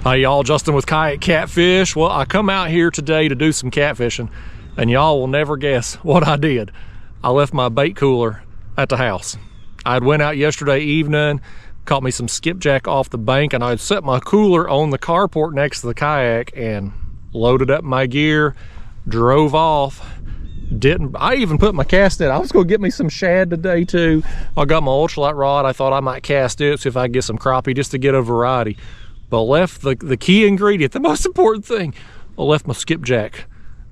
Hey y'all, Justin with Kayak Catfish. Well, I come out here today to do some catfishing, and y'all will never guess what I did. I left my bait cooler at the house. I'd went out yesterday evening, caught me some skipjack off the bank, and I'd set my cooler on the carport next to the kayak and loaded up my gear, drove off. I even put my cast net. I was gonna get me some shad today too. I got my ultralight rod. I thought I might cast it, see if I could get some crappie just to get a variety. But left the key ingredient, the most important thing, I left my skipjack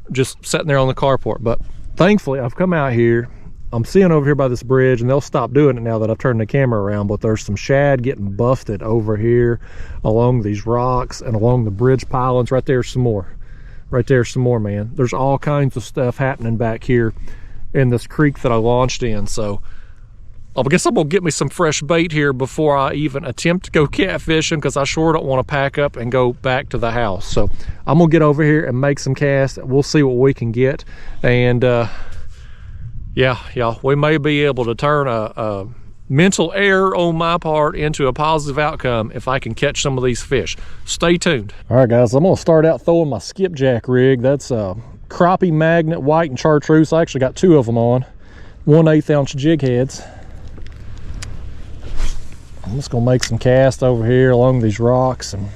just sitting there on the carport. But thankfully I've come out here. I'm seeing over here by this bridge, and they'll stop doing it now that I've turned the camera around, but there's some shad getting busted over here along these rocks and along the bridge pilings. Right there's some more. Right there's some more, man. There's all kinds of stuff happening back here in this creek that I launched in. So I guess I'm gonna get me some fresh bait here before I even attempt to go catfishing, because I sure don't want to pack up and go back to the house. So I'm gonna get over here and make some casts. We'll see what we can get. And yeah, y'all, we may be able to turn a mental error on my part into a positive outcome if I can catch some of these fish. Stay tuned. All right, guys, I'm gonna start out throwing my skipjack rig. That's a crappie magnet, white and chartreuse. I actually got two of them on, 1/8 ounce jig heads. I'm just gonna make some casts over here along these rocks and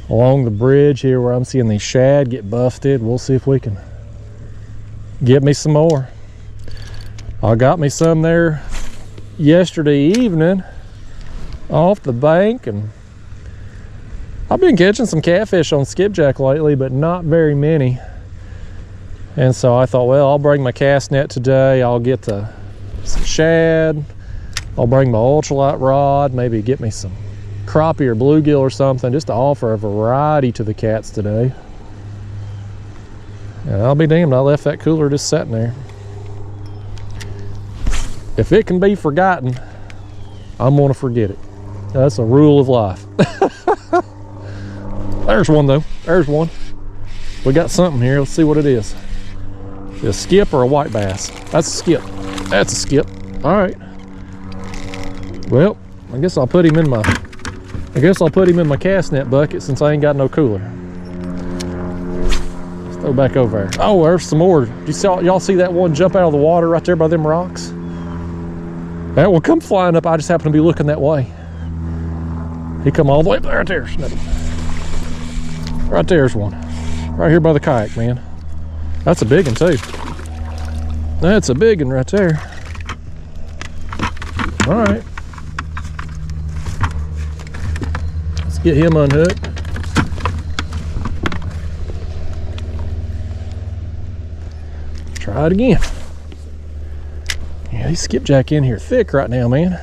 along the bridge here where I'm seeing these shad get busted. We'll see if we can get me some more. I got me some there yesterday evening off the bank, and I've been catching some catfish on skipjack lately, but not very many. And so I thought, well, I'll bring my cast net today. I'll get some shad. I'll bring my ultralight rod, maybe get me some crappie or bluegill or something, just to offer a variety to the cats today. And I'll be damned, I left that cooler just sitting there. If it can be forgotten, I'm gonna forget it. That's a rule of life. There's one though, there's one. We got something here, let's see what it is. A skip or a white bass? That's a skip, that's a skip. All right. Well, I guess I'll put him in my cast net bucket since I ain't got no cooler. Let's throw back over there. Oh, there's some more. Y'all see that one jump out of the water right there by them rocks? That one come flying up. I just happened to be looking that way. He come all the way up there. Right there. Right there's one. Right here by the kayak, man. That's a big one too. That's a big one right there. All right. Get him unhooked. Try it again. Yeah, these skipjack in here thick right now, man.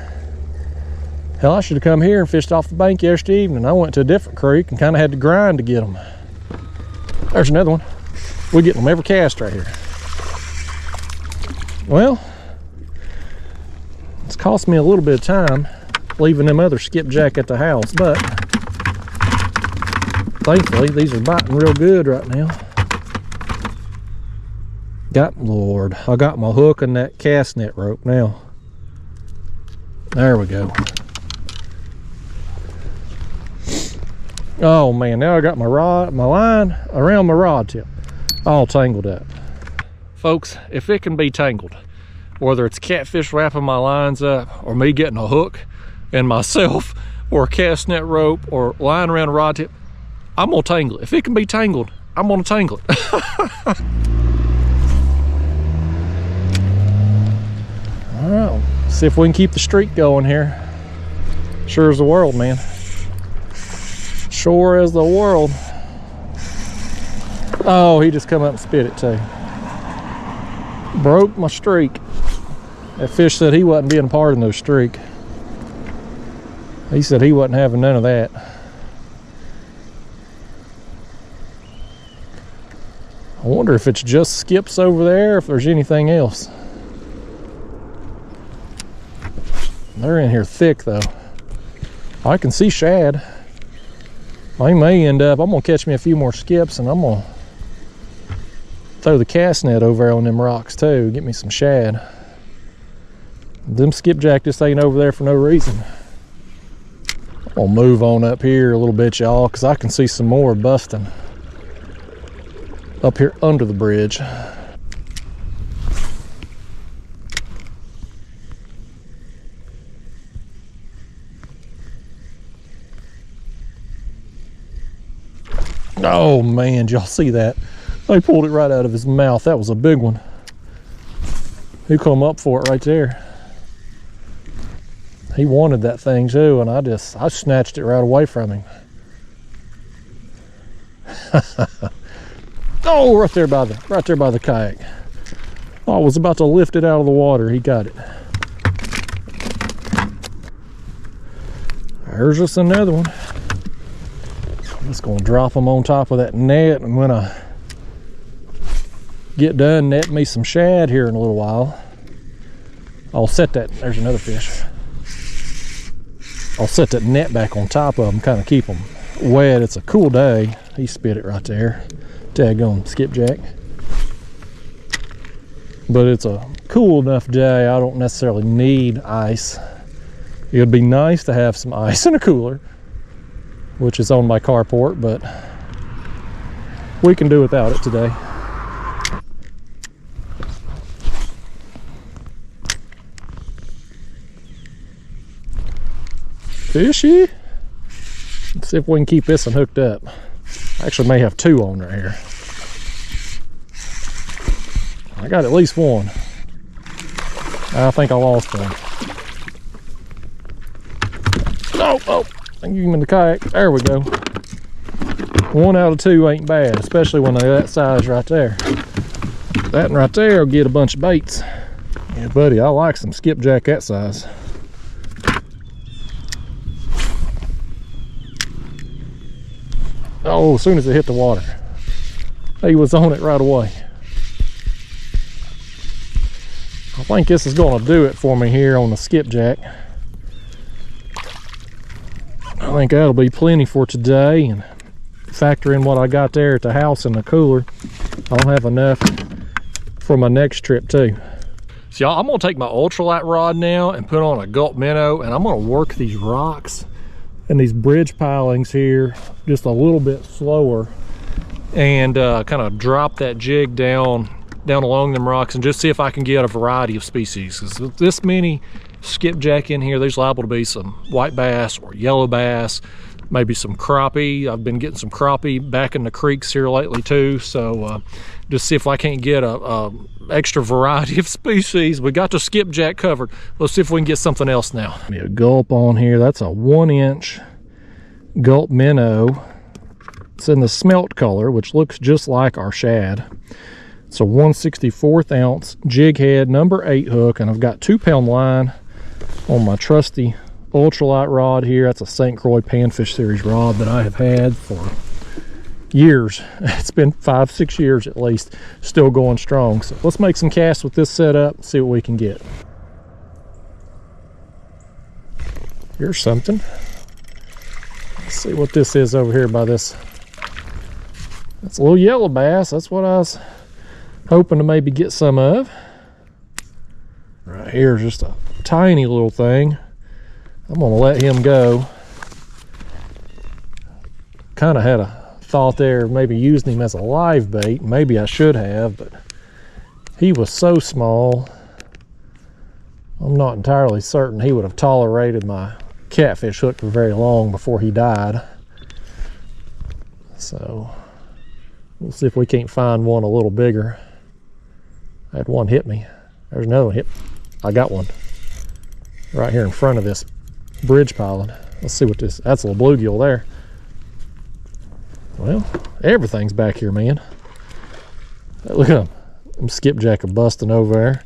Hell, I should have come here and fished off the bank yesterday evening. I went to a different creek and kind of had to grind to get them. There's another one. We're getting them every cast right here. Well, it's cost me a little bit of time leaving them other skipjack at the house, but thankfully, these are biting real good right now. Lord, I got my hook and that cast net rope now. There we go. Oh man, now I got my line around my rod tip, all tangled up. Folks, if it can be tangled, whether it's catfish wrapping my lines up, or me getting a hook and myself, or a cast net rope, or line around a rod tip, I'm gonna tangle it. If it can be tangled, I'm gonna tangle it. All right, see if we can keep the streak going here. Sure as the world, man. Sure as the world. Oh, he just come up and spit it too. Broke my streak. That fish said he wasn't being a part of no streak. He said he wasn't having none of that. I wonder if it's just skips over there, if there's anything else. They're in here thick though. I can see shad. I may end up, I'm gonna catch me a few more skips, and I'm gonna throw the cast net over there on them rocks too, get me some shad. Them skipjack just ain't over there for no reason. I'll move on up here a little bit, y'all, because I can see some more busting up here under the bridge. Oh man, did y'all see that? They pulled it right out of his mouth. That was a big one. He come up for it right there. He wanted that thing too, and I snatched it right away from him. Oh, right there by the kayak. Oh, I was about to lift it out of the water. He got it. There's just another one. I'm just gonna drop them on top of that net, and when I get done netting me some shad here in a little while, I'll set that. There's another fish. I'll set that net back on top of them, kind of keep them wet. It's a cool day. He spit it right there. Daggone skipjack. But it's a cool enough day. I don't necessarily need ice. It would be nice to have some ice in a cooler, which is on my carport, but we can do without it today. Fishy. Let's see if we can keep this one hooked up. I actually may have two on right here. I got at least one. I think I lost one. Oh, I can get him in the kayak. There we go. 1 out of 2 ain't bad, especially when they're that size right there. That one right there will get a bunch of baits. Yeah, buddy, I like some skipjack that size. Oh, as soon as it hit the water, he was on it right away. I think this is going to do it for me here on the skipjack. I think that'll be plenty for today, and factor in what I got there at the house in the cooler, I'll have enough for my next trip too. So y'all, I'm going to take my ultralight rod now and put on a gulp minnow, and I'm going to work these rocks and these bridge pilings here just a little bit slower, and kind of drop that jig down along them rocks and just see if I can get a variety of species. Because with this many skipjack in here, there's liable to be some white bass or yellow bass, maybe some crappie. I've been getting some crappie back in the creeks here lately too, so just see if I can't get a extra variety of species. We got the skipjack covered. Let's see if we can get something else now. Be a gulp on here. That's a 1-inch gulp minnow. It's in the smelt color, which looks just like our shad. It's a 1/64 ounce jig head number 8 hook, and I've got 2-pound line on my trusty ultralight rod here. That's a St. Croix Panfish Series rod that I have had for years. It's been 5-6 years at least, still going strong. So let's make some casts with this setup, see what we can get. Here's something. Let's see what this is over here by this. That's a little yellow bass. That's what I was hoping to maybe get some of. Right here is just a tiny little thing. I'm gonna let him go. Kind of had a thought there of maybe using him as a live bait. Maybe I should have, but he was so small, I'm not entirely certain he would have tolerated my catfish hook for very long before he died. So we'll see if we can't find one a little bigger. I had one hit me. There's another one hit. I got one right here in front of this bridge piling. Let's see what this, that's a little bluegill there. Well, everything's back here, man. Look at them skipjack are busting over there.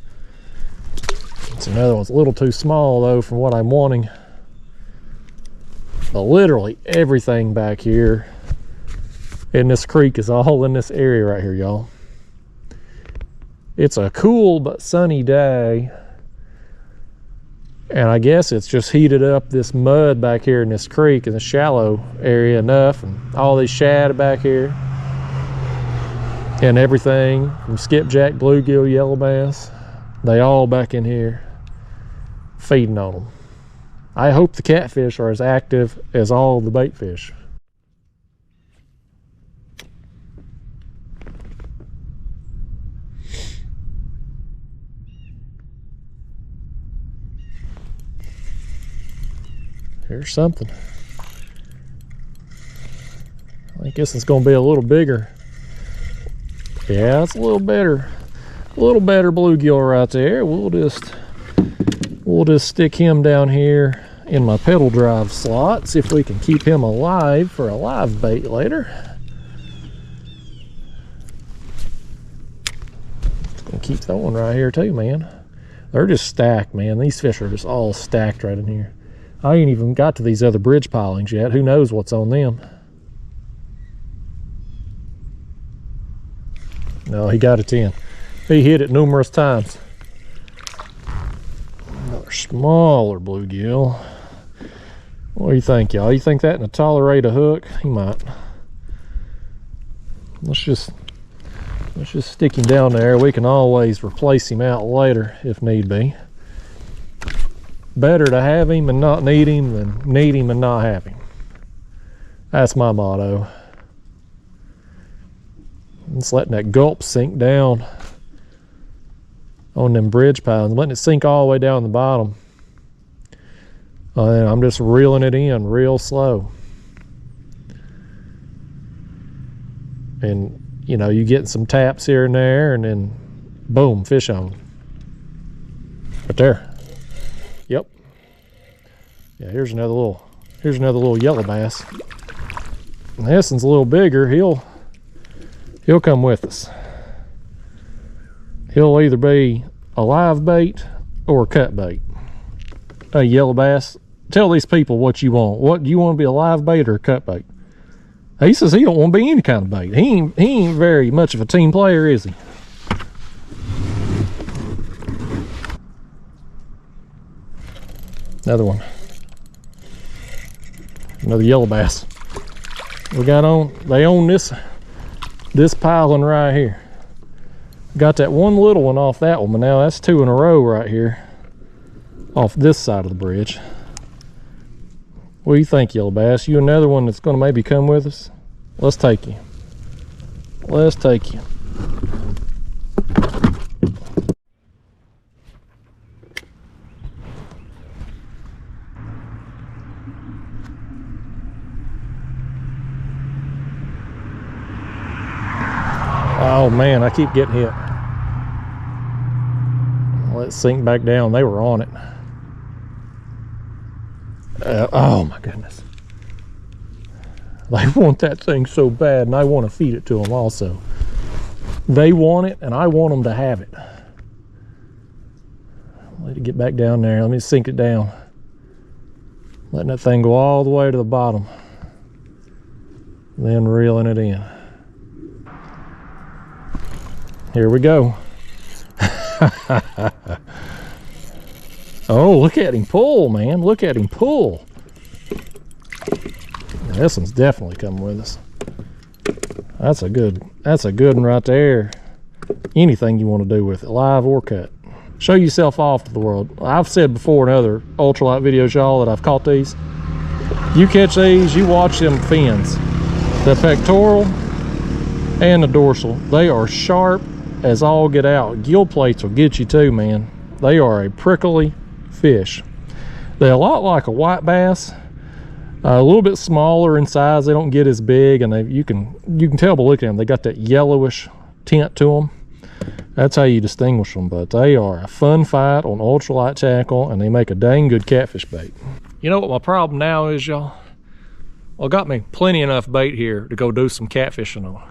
It's another one's a little too small though from what I'm wanting. But literally everything back here in this creek is all in this area right here, y'all. It's a cool but sunny day, and I guess it's just heated up this mud back here in this creek in the shallow area enough, and all these shad back here and everything from skipjack, bluegill, yellow bass, they all back in here feeding on them. I hope the catfish are as active as all the bait fish. Here's something. I think this is going to be a little bigger. Yeah, it's a little better bluegill right there. We'll just stick him down here in my pedal drive slot. See if we can keep him alive for a live bait later. It's gonna keep throwing right here too, man. They're just stacked, man. These fish are just all stacked right in here. I ain't even got to these other bridge pilings yet. Who knows what's on them? No, he got a 10. He hit it numerous times. Another smaller bluegill. What do you think, y'all? You think that can tolerate a hook? He might. Let's just stick him down there. We can always replace him out later if need be. Better to have him and not need him than need him and not have him. That's my motto. Just letting that gulp sink down on them bridge pilings, letting it sink all the way down the bottom. And I'm just reeling it in real slow. And you know, you get some taps here and there, and then boom, fish on. Right there. Yep. Yeah, here's another little yellow bass. And this one's a little bigger. He'll come with us. He'll either be a live bait or a cut bait. Hey, yellow bass, tell these people what you want. What do you want to be, a live bait or a cut bait? He says he don't want to be any kind of bait. He ain't very much of a team player, is he? Another one. Another yellow bass. We got on, they own this piling right here. Got that one little one off that one, but now that's two in a row right here off this side of the bridge. What do you think, yellow bass? You another one that's going to maybe come with us? Let's take you. Let's take you. Oh man, I keep getting hit. Let it sink back down. They were on it. Oh my goodness. They want that thing so bad, and I want to feed it to them also. They want it, and I want them to have it. Let it get back down there. Let me sink it down. Letting that thing go all the way to the bottom. Then reeling it in. Here we go. Oh, look at him pull, man. Look at him pull. Now, this one's definitely coming with us. That's a good one right there. Anything you want to do with it, live or cut. Show yourself off to the world. I've said before in other ultralight videos, y'all, that I've caught these. You catch these, you watch them fins. The pectoral and the dorsal, they are sharp as all get out. Gill plates will get you too, man. They are a prickly fish. They're a lot like a white bass, a little bit smaller in size. They don't get as big, and you can tell by looking at them, they got that yellowish tint to them. That's how you distinguish them. But they are a fun fight on ultralight tackle, and they make a dang good catfish bait. You know what my problem now is, y'all? Well, got me plenty enough bait here to go do some catfishing on.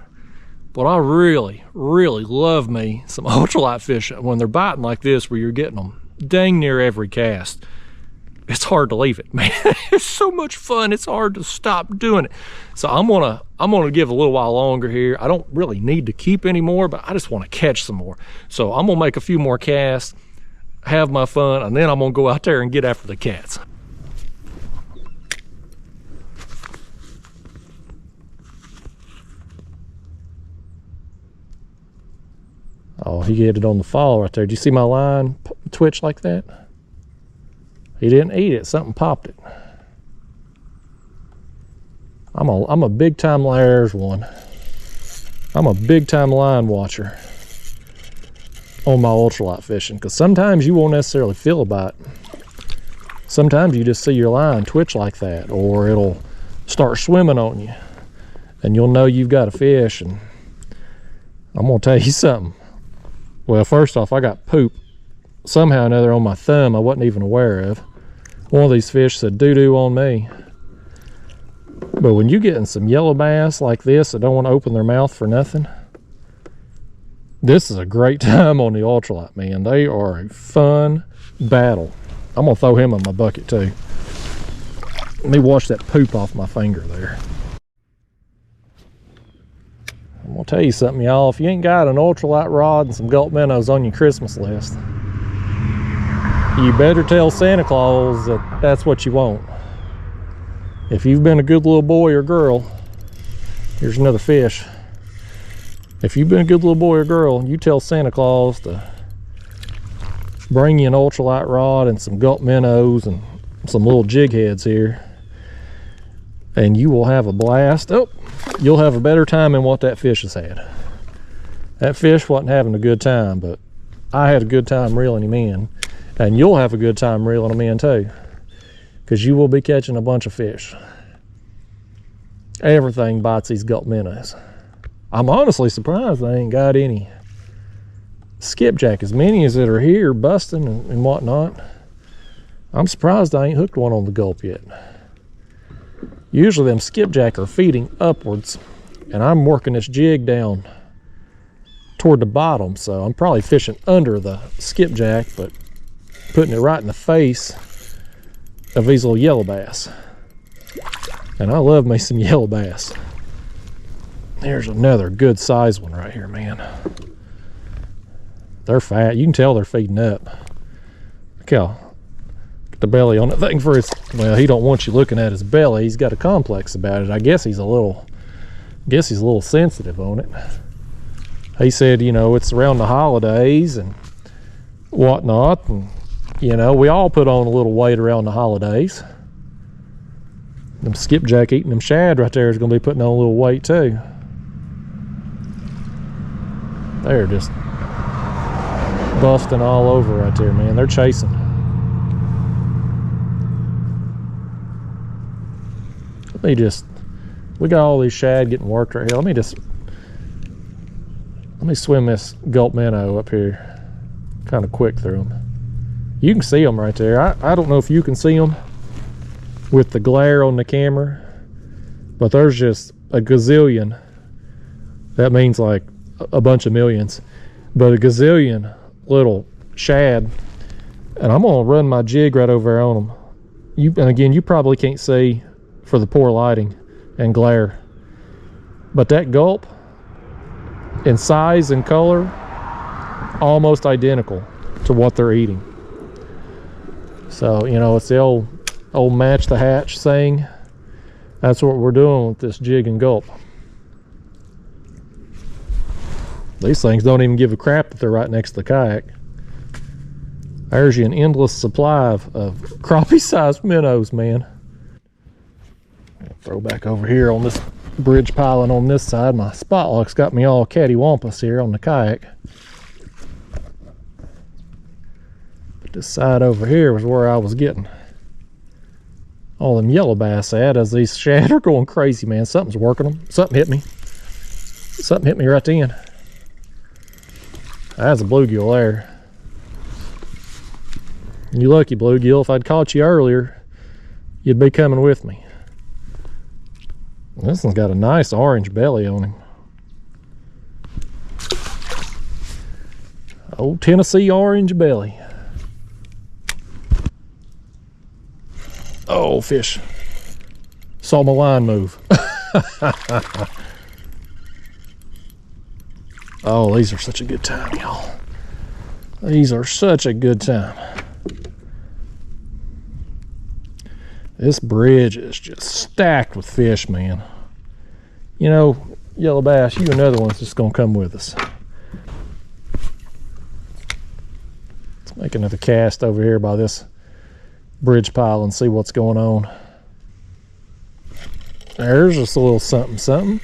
But I really, really love me some ultralight fishing when they're biting like this, where you're getting them dang near every cast. It's hard to leave it, man. It's so much fun. It's hard to stop doing it. So I'm gonna give a little while longer here. I don't really need to keep any more, but I just want to catch some more. So I'm gonna make a few more casts, have my fun, and then I'm gonna go out there and get after the cats. Oh, he hit it on the fall right there. Did you see my line twitch like that? He didn't eat it. Something popped it. I'm a big time, there's one. I'm a big time line watcher on my ultralight fishing, because sometimes you won't necessarily feel a bite. Sometimes you just see your line twitch like that, or it'll start swimming on you, and you'll know you've got a fish. And I'm gonna tell you something. Well, first off, I got poop somehow or another on my thumb I wasn't even aware of. One of these fish said doo-doo on me. But when you get in some yellow bass like this that don't want to open their mouth for nothing, this is a great time on the ultralight, man. They are a fun battle. I'm gonna throw him in my bucket too. Let me wash that poop off my finger there. I'm gonna tell you something, y'all. If you ain't got an ultralight rod and some gulp minnows on your Christmas list, you better tell Santa Claus that that's what you want. If you've been a good little boy or girl, here's another fish. If you've been a good little boy or girl, you tell Santa Claus to bring you an ultralight rod and some gulp minnows and some little jig heads here, and you will have a blast. Oh, you'll have a better time than what that fish has had. That fish wasn't having a good time, but I had a good time reeling him in, and you'll have a good time reeling him in too, because you will be catching a bunch of fish. Everything bites these gulp minnows. I'm honestly surprised they ain't got any skipjack, as many as that are here busting and whatnot. I'm surprised I ain't hooked one on the gulp yet. Usually them skipjack are feeding upwards, and I'm working this jig down toward the bottom, so I'm probably fishing under the skipjack, but putting it right in the face of these little yellow bass. And I love me some yellow bass. There's another good sized one right here, man. They're fat. You can tell they're feeding up. Look how, get the belly on that thing for his, well, he don't want you looking at his belly. He's got a complex about it. I guess he's a little sensitive on it. He said, you know, it's around the holidays and whatnot, and you know, we all put on a little weight around the holidays. Them skipjack eating them shad right there is going to be putting on a little weight too. They're just busting all over right there, man. They're chasing. We got all these shad getting worked right here. Let me swim this gulp minnow up here kind of quick through them. You can see them right there. I don't know if you can see them with the glare on the camera, but there's just a gazillion. That means like a bunch of millions, but a gazillion little shad, and I'm gonna run my jig right over there on them. And again, you probably can't see for the poor lighting and glare, but that gulp in size and color almost identical to what they're eating. So, you know, it's the old match the hatch saying. That's what we're doing with this jig and gulp. These things don't even give a crap that they're right next to the kayak. There's you an endless supply of crappie-sized minnows, man. Throw back over here on this bridge piling on this side. My spot lock's got me all cattywampus here on the kayak. But this side over here was where I was getting all them yellow bass at, as these shad are going crazy, man. Something's working them. Something hit me. Something hit me right then. That's a bluegill there. You lucky bluegill. If I'd caught you earlier, you'd be coming with me. This one's got a nice orange belly on him. Old Tennessee orange belly. Oh, fish. Saw my line move. Oh, these are such a good time, y'all. These are such a good time. This bridge is just stacked with fish, man. You know, yellow bass, you another one's just gonna come with us. Let's make another cast over here by this bridge pile and see what's going on. There's just a little something something.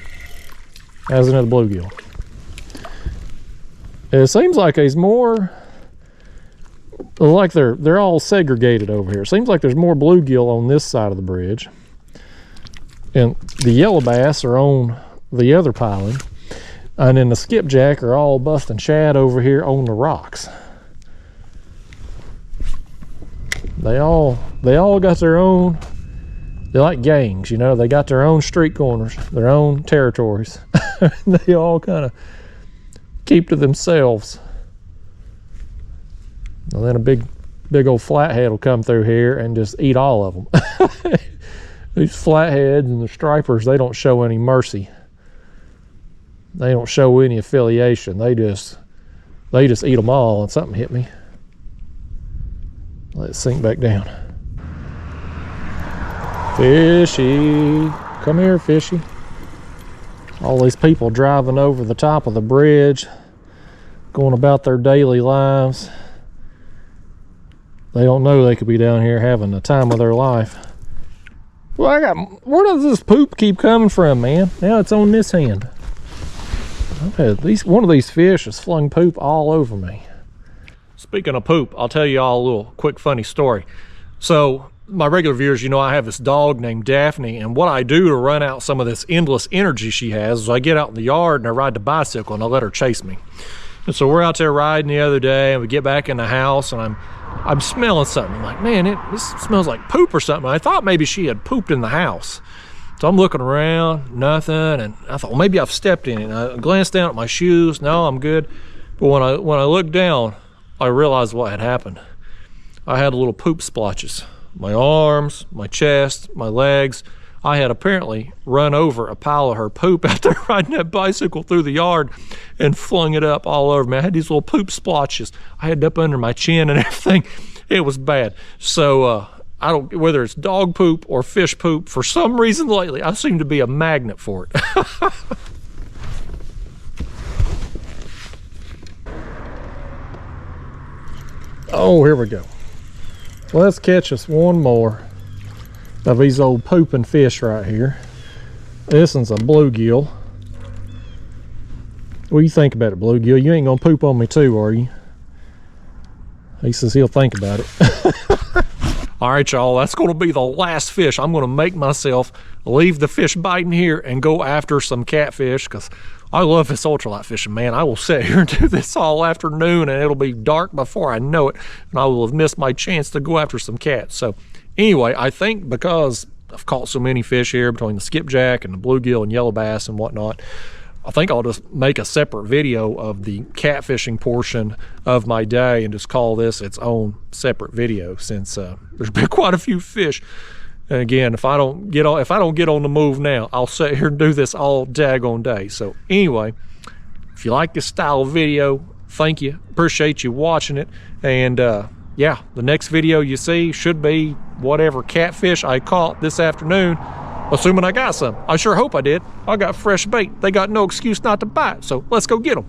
There's another bluegill. It seems like there's more, like they're all segregated over here. It seems like there's more bluegill on this side of the bridge, and the yellow bass are on the other piling, and then the skipjack are all busting shad over here on the rocks. They all got their own, they're like gangs, you know, they got their own street corners, their own territories. They all kind of keep to themselves. And then a big old flathead will come through here and just eat all of them. These flatheads and the stripers, they don't show any mercy. They don't show any affiliation. They just eat them all. And something hit me. Let it sink back down. Fishy, come here, fishy. All these people driving over the top of the bridge, going about their daily lives. They don't know they could be down here having the time of their life. Well, where does this poop keep coming from, man? Now it's on this hand. One of these fish has flung poop all over me. Speaking of poop, I'll tell you all a little quick funny story. So my regular viewers, you know, I have this dog named Daphne, and what I do to run out some of this endless energy she has is I get out in the yard and I ride the bicycle and I let her chase me. And so we're out there riding the other day, and we get back in the house, and I'm smelling something. I'm like, man, this smells like poop or something. I thought maybe she had pooped in the house. So I'm looking around, nothing, and I thought, well, maybe I've stepped in it. And I glanced down at my shoes. No, I'm good. But when I looked down, I realized what had happened. I had little poop splotches. My arms, my chest, my legs. I had apparently run over a pile of her poop out there riding that bicycle through the yard and flung it up all over me. I had these little poop splotches. I had it up under my chin and everything. It was bad. So I don't, whether it's dog poop or fish poop, for some reason lately, I seem to be a magnet for it. Oh, here we go. Let's catch us one more of these old pooping fish right here. This one's a bluegill. What do you think about it, bluegill? You ain't gonna poop on me too, are you? He says he'll think about it. All right, y'all, that's gonna be the last fish. I'm gonna make myself leave the fish biting here and go after some catfish, because I love this ultralight fishing, man. I will sit here and do this all afternoon, and it'll be dark before I know it, and I will have missed my chance to go after some cats. So anyway, I think because I've caught so many fish here between the skipjack and the bluegill and yellow bass and whatnot, I think I'll just make a separate video of the catfishing portion of my day and just call this its own separate video, since there's been quite a few fish. And again, if I don't get on the move now, I'll sit here and do this all daggone day. So anyway, if you like this style of video, thank you. Appreciate you watching it. And yeah, the next video you see should be whatever catfish I caught this afternoon, assuming I got some. I sure hope I did. I got fresh bait. They got no excuse not to bite, so let's go get them.